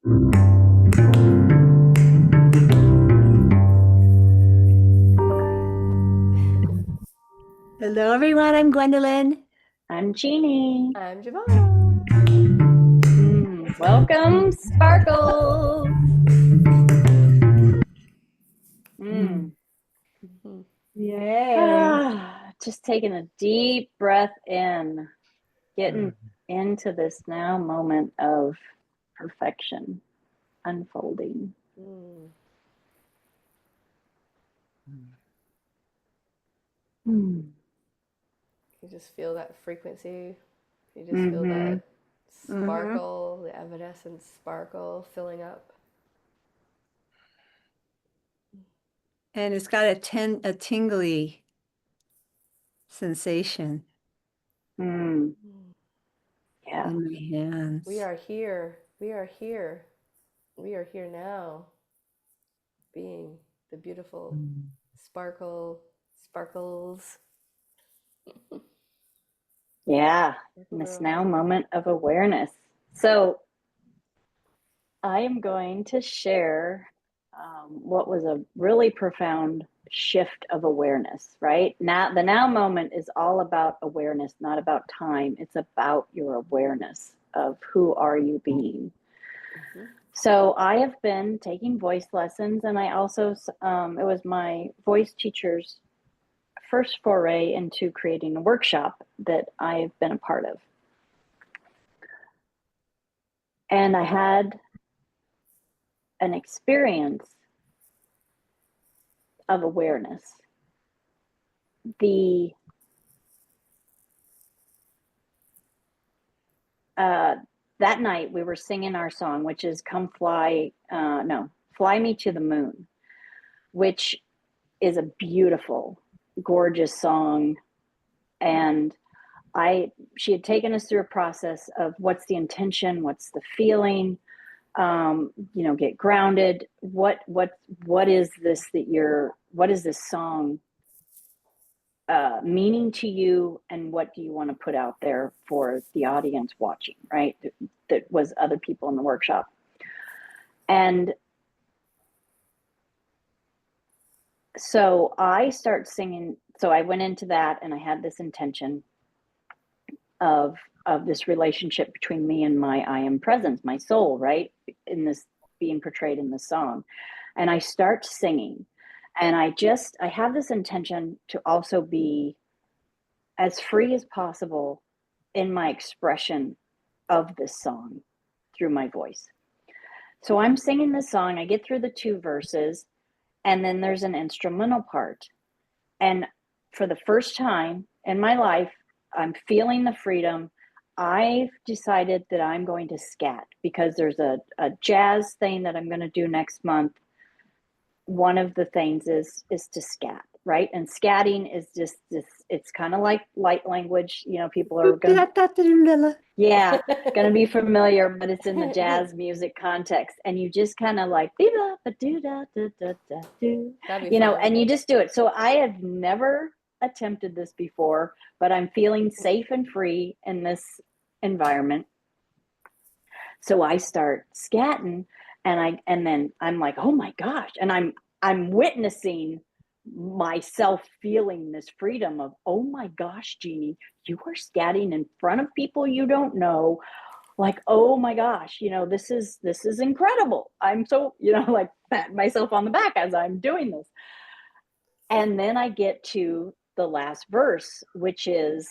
Hello, everyone. I'm Gwendolyn. I'm Jeannie. I'm Giovanna. Welcome, Sparkles. Mm. Yay. Just taking a deep breath in, getting into this now moment of perfection unfolding. You just feel that frequency. You just feel that sparkle, the evanescent sparkle filling up. And it's got a tingly sensation Yeah. in my hands. We are here. We are here. We are here now. Being the beautiful sparkles. Yeah. In this now moment of awareness. So I am going to share what was a really profound shift of awareness, right? Now, the now moment is all about awareness, not about time. It's about your awareness of who are you being. So I have been taking voice lessons, and I also, it was my voice teacher's first foray into creating a workshop that I've been a part of. And I had an experience of awareness. That night we were singing our song, which is Fly Me to the Moon, which is a beautiful, gorgeous song. And she had taken us through a process of what's the intention, what's the feeling, get grounded. What is this what is this song meaning to you, and what do you want to put out there for the audience watching, right? That was other people in the workshop. And so I start singing. So I went into that, and I had this intention of this relationship between me and my I am presence, my soul, right? In this being portrayed in the song. And I start singing, and I have this intention to also be as free as possible in my expression of this song through my voice. So I'm singing this song, I get through the 2 verses, and then there's an instrumental part. And for the first time in my life, I'm feeling the freedom. I've decided that I'm going to scat, because there's a jazz thing that I'm going to do next month. One of the things is to scat, right? And scatting is just this, it's kind of like light language. People are going to, yeah, going to be familiar, but it's in the jazz music context. And you just kind of like, and you just do it. So I have never attempted this before, but I'm feeling safe and free in this environment. So I start scatting, and then I'm like, oh my gosh. And I'm witnessing myself feeling this freedom of, oh my gosh, Jeannie, you are scatting in front of people you don't know. Like, oh my gosh, this is incredible. I'm so, like, pat myself on the back as I'm doing this. And then I get to the last verse, which is,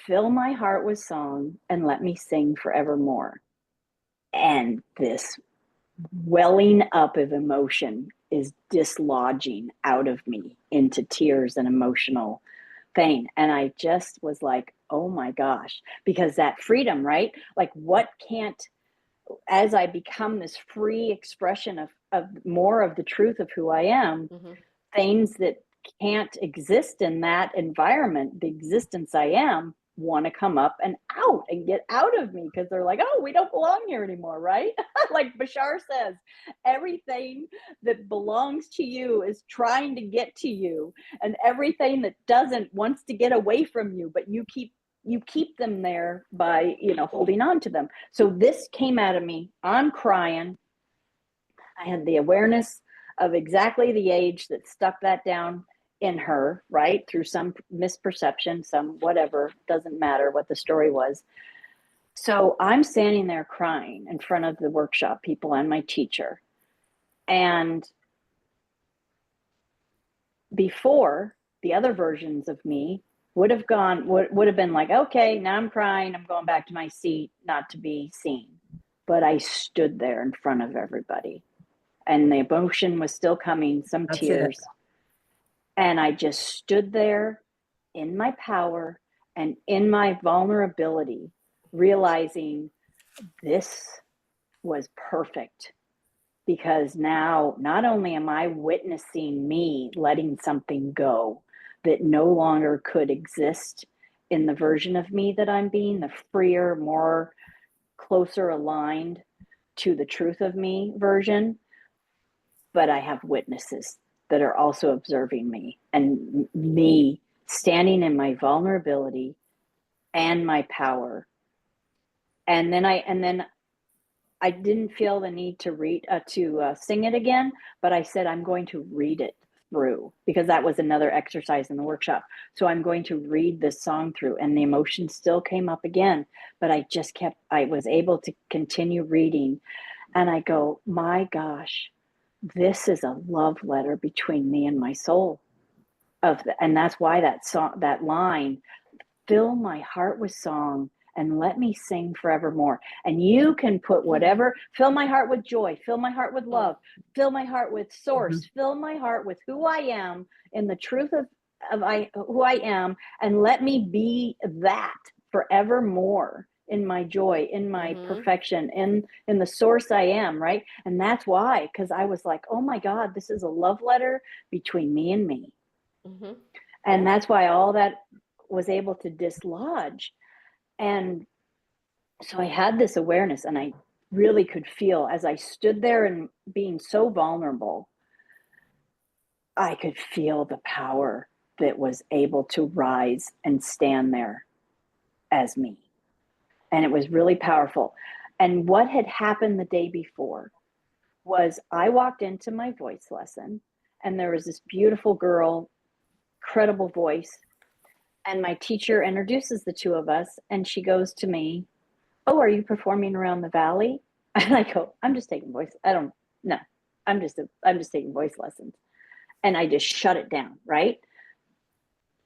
fill my heart with song and let me sing forevermore. And this welling up of emotion is dislodging out of me into tears and emotional pain. And I just was like, oh my gosh, because that freedom, right? Like, as I become this free expression of more of the truth of who I am, things that can't exist in that environment, the existence I am, want to come up and out and get out of me, because they're like, oh, we don't belong here anymore, right? Like Bashar says, everything that belongs to you is trying to get to you, and everything that doesn't wants to get away from you, but you keep you keep them there by, holding on to them. So this came out of me. I'm crying. I had the awareness of exactly the age that stuck that down in her, right? Through some misperception, some whatever, doesn't matter what the story was. So I'm standing there crying in front of the workshop people and my teacher. And before, the other versions of me would have been like, okay, now I'm crying, I'm going back to my seat, not to be seen. But I stood there in front of everybody, and the emotion was still coming, some That's tears. it. And I just stood there in my power and in my vulnerability, realizing this was perfect. Because now, not only am I witnessing me letting something go that no longer could exist in the version of me that I'm being, the freer, more closer aligned to the truth of me version, but I have witnesses that are also observing me, and me standing in my vulnerability and my power. And then I didn't feel the need to sing it again, but I said, I'm going to read it through, because that was another exercise in the workshop. So I'm going to read this song through, and the emotion still came up again, but I was able to continue reading. And I go, my gosh, this is a love letter between me and my soul. And that's why that song, that line, fill my heart with song and let me sing forevermore. And you can put whatever, fill my heart with joy, fill my heart with love, fill my heart with source, fill my heart with who I am in the truth of who I am, and let me be that forevermore in my joy, in my perfection, in the source I am, right? And that's why, because I was like, oh my God, this is a love letter between me and me. And that's why all that was able to dislodge. And so I had this awareness, and I really could feel, as I stood there and being so vulnerable, I could feel the power that was able to rise and stand there as me. And it was really powerful. And what had happened the day before was I walked into my voice lesson, and there was this beautiful girl, incredible voice. And my teacher introduces the two of us, and she goes to me, oh, are you performing around the valley? And I go, I'm just taking voice. I'm just taking voice lessons. And I just shut it down, right?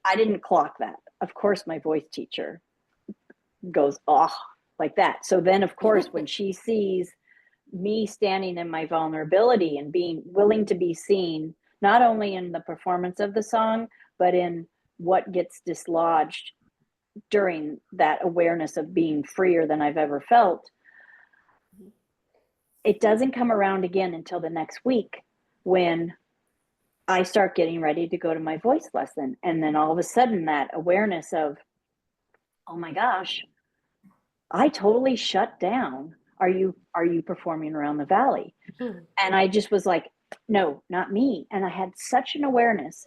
I didn't clock that. Of course, my voice teacher goes, oh, like that. So then, of course, when she sees me standing in my vulnerability and being willing to be seen, not only in the performance of the song, but in what gets dislodged during that awareness of being freer than I've ever felt, it doesn't come around again until the next week, when I start getting ready to go to my voice lesson. And then all of a sudden, that awareness of, oh my gosh, I totally shut down. Are you performing around the valley? And I just was like, no, not me. And I had such an awareness.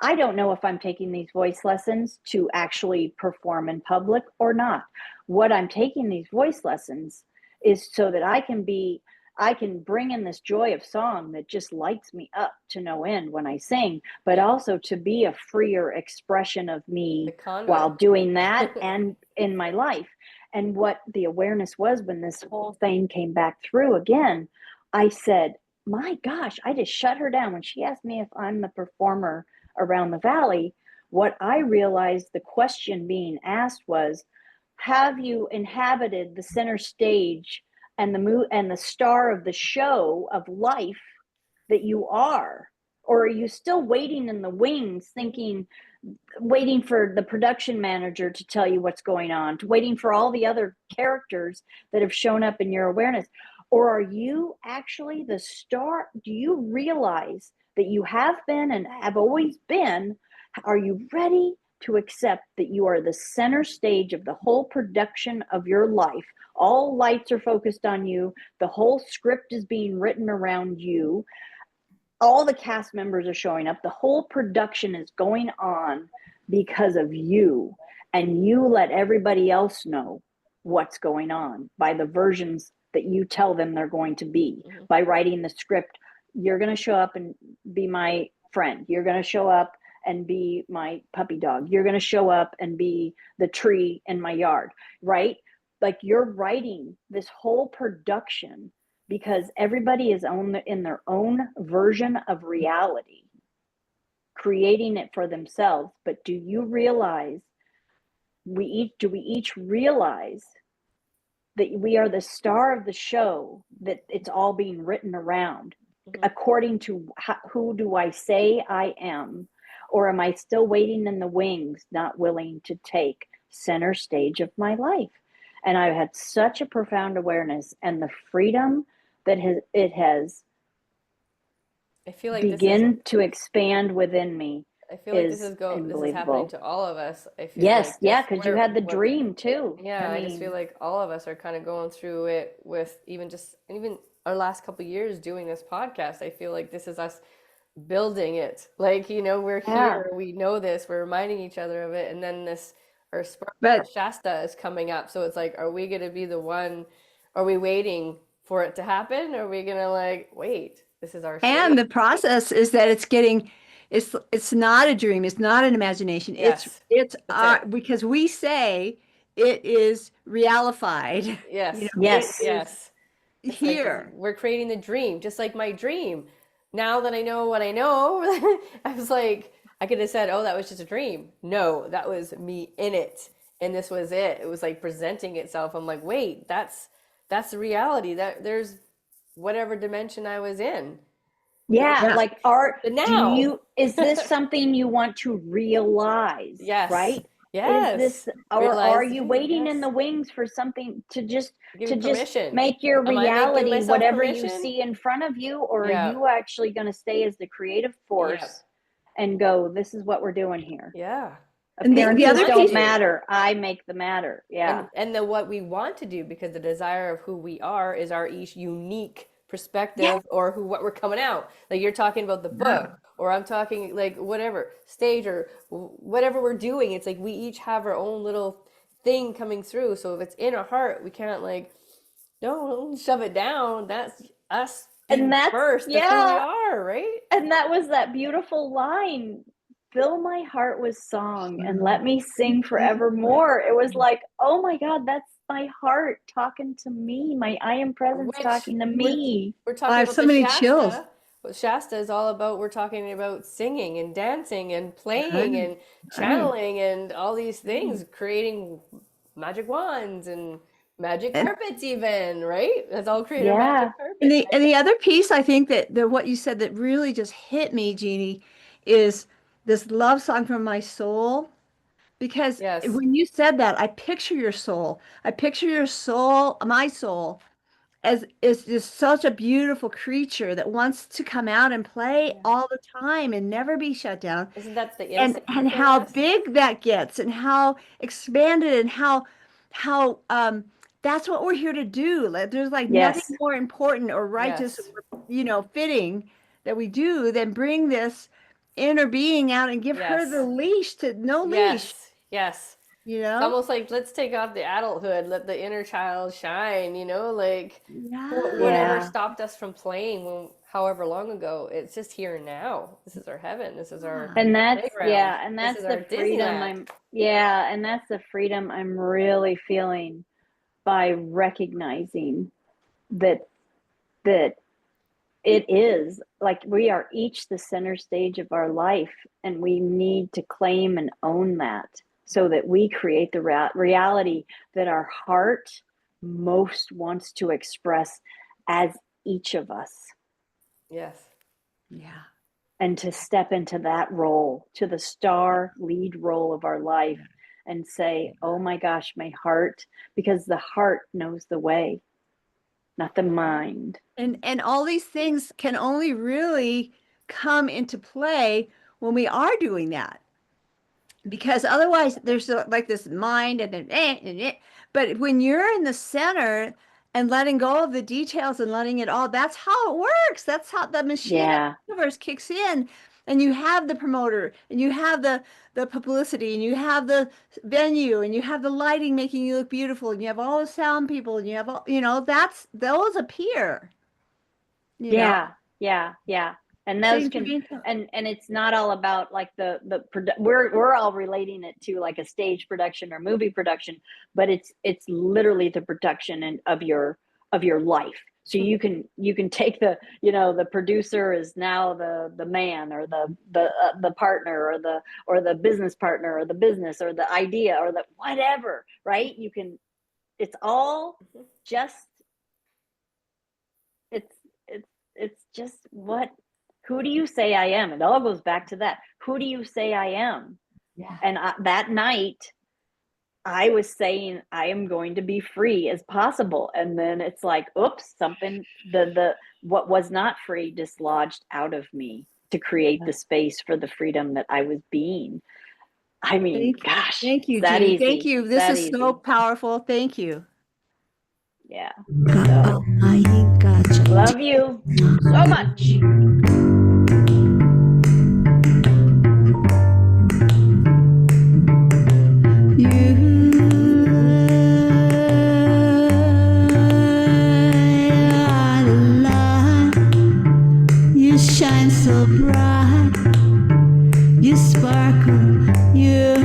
I don't know if I'm taking these voice lessons to actually perform in public or not. What I'm taking these voice lessons is so that I can bring in this joy of song that just lights me up to no end when I sing, but also to be a freer expression of me while doing that and in my life. And what the awareness was, when this whole thing came back through again, I said, my gosh, I just shut her down. When she asked me if I'm the performer around the valley, what I realized the question being asked was, have you inhabited the center stage and the star of the show of life that you are? Or are you still waiting in the wings, waiting for the production manager to tell you what's going on, waiting for all the other characters that have shown up in your awareness? Or are you actually the star? Do you realize that you have been and have always been? Are you ready to accept that you are the center stage of the whole production of your life? All lights are focused on you. The whole script is being written around you. All the cast members are showing up. The whole production is going on because of you, and you let everybody else know what's going on by the versions that you tell them they're going to be, by writing the script. You're going to show up and be my friend. You're going to show up and be my puppy dog. You're going to show up and be the tree in my yard, right? Like, you're writing this whole production because everybody is in their own version of reality, creating it for themselves. But do you realize, do we each realize that we are the star of the show, that it's all being written around according to who do I say I am, or am I still waiting in the wings, not willing to take center stage of my life? And I've had such a profound awareness, and the freedom that it has I feel like begin to expand within me. I feel like is this is happening unbelievable. to all of us. I feel Yes, like yeah, just because you had the dream too. Yeah, I just feel like all of us are kind of going through it with even our last couple of years doing this podcast. I feel like this is us building it. Like, we're Yeah. here, we know this, we're reminding each other of it, and then our Spark But Shasta is coming up. So it's like, are we going to be the one? Are we waiting for it to happen? Or are we going to like, wait, this is our and stage? the process is that it's not a dream, it's not an imagination. Yes, It's that's it. because we say it is realified. Yes, It Yes. yes. is It's like here. we're creating the dream, just like my dream. Now that I know what I know, I was like, I could have said, oh, that was just a dream. No, that was me in it. And this was it. It was like presenting itself. I'm like, wait, that's the reality. That there's whatever dimension I was in. Yeah, Yeah. like But now, is this something you want to realize? yes, Right? yes. Is this, or are Realize, you waiting in yes. the wings for something to just Give me permission. make your Am I giving reality myself whatever you permission? see in front of you, or are Yeah, you actually going to stay as the creative yeah, force and go, this is what we're doing here? yeah. And the Appearances other don't piece, matter. I make the matter. Yeah. And the what we want to do, because the desire of who we are is our each unique perspective, Yeah. or what we're coming out. Like, you're talking about the book, or I'm talking like whatever stage or whatever we're doing. It's like we each have our own little thing coming through. So if it's in our heart, we can't like, no, don't shove it down. That's us being And that's, first. That's who we are, right? And that was that beautiful line, fill my heart with song and let me sing forevermore. It was like, oh my God, that's my heart talking to me. My I am presence Which talking to we're, me. we're I talking have about so the many chills. Shasta. What Shasta is all about, we're talking about singing and dancing and playing Right. and channeling and all these things, creating magic wands and magic And, carpets even, right? That's all created a Yeah. magic and carpet. the other piece I think that what you said that really just hit me, Jeannie, is this love song from my soul. Because Yes, when you said that, I picture your soul. I picture your soul, my soul, as is just such a beautiful creature that wants to come out and play yeah. all the time and never be shut down. Isn't that the And innocence within how us? big that gets and how expanded and how that's what we're here to do. Like, there's like nothing Yes. more important or righteous Yes, or fitting that we do than bring this inner being out and give her yes, the leash to no leash, yes, yes. you It's know? almost like, let's take off the adulthood, let the inner child shine, like whatever Yeah. stopped us from playing however long ago. It's just here and now. This is our heaven. This is our And that's, playground. and This that's is our the freedom Disneyland. and that's the freedom I'm really feeling by recognizing that that it is like we are each the center stage of our life, and we need to claim and own that so that we create the reality that our heart most wants to express as each of us, Yes. Yeah. and to step into that role, to the star lead role of our life, and say, oh my gosh, my heart, because the heart knows the way, not the mind. And all these things can only really come into play when we are doing that. Because otherwise there's like this mind and then but when you're in the center and letting go of the details and letting it all, that's how it works. That's how the machine of Yeah. the universe kicks in. and you have the promoter, and you have the publicity, and you have the venue, and you have the lighting making you look beautiful, and you have all the sound people, and you have all, that's those appear, Yeah, yeah. And those Same can, thing. and it's not all about like we're all relating it to like a stage production or movie production, but it's literally the production of your life. So you can take the producer is now the man, or the partner, or the business partner, or the business, or the idea, or the whatever, right? It's all just, it's just who do you say I am? It all goes back to that. Who do you say I am? Yeah. And that night, I was saying I am going to be free as possible, and then it's like, oops, something the what was not free dislodged out of me to create the space for the freedom that I was being. I mean, gosh, Thank you, it's that Judy. easy. Thank you. This That is so easy. powerful. Thank you. Yeah. So, love you so much. You shine so bright, you sparkle, you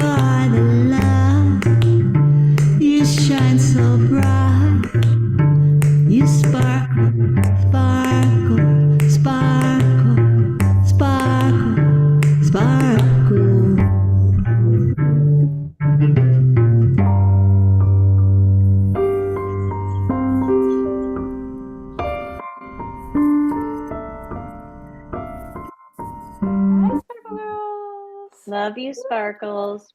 are the light. You shine so bright, you sparkle, sparkle, sparkle, sparkle, sparkle. Hi, Sparkle Girls. Love you, Sparkles.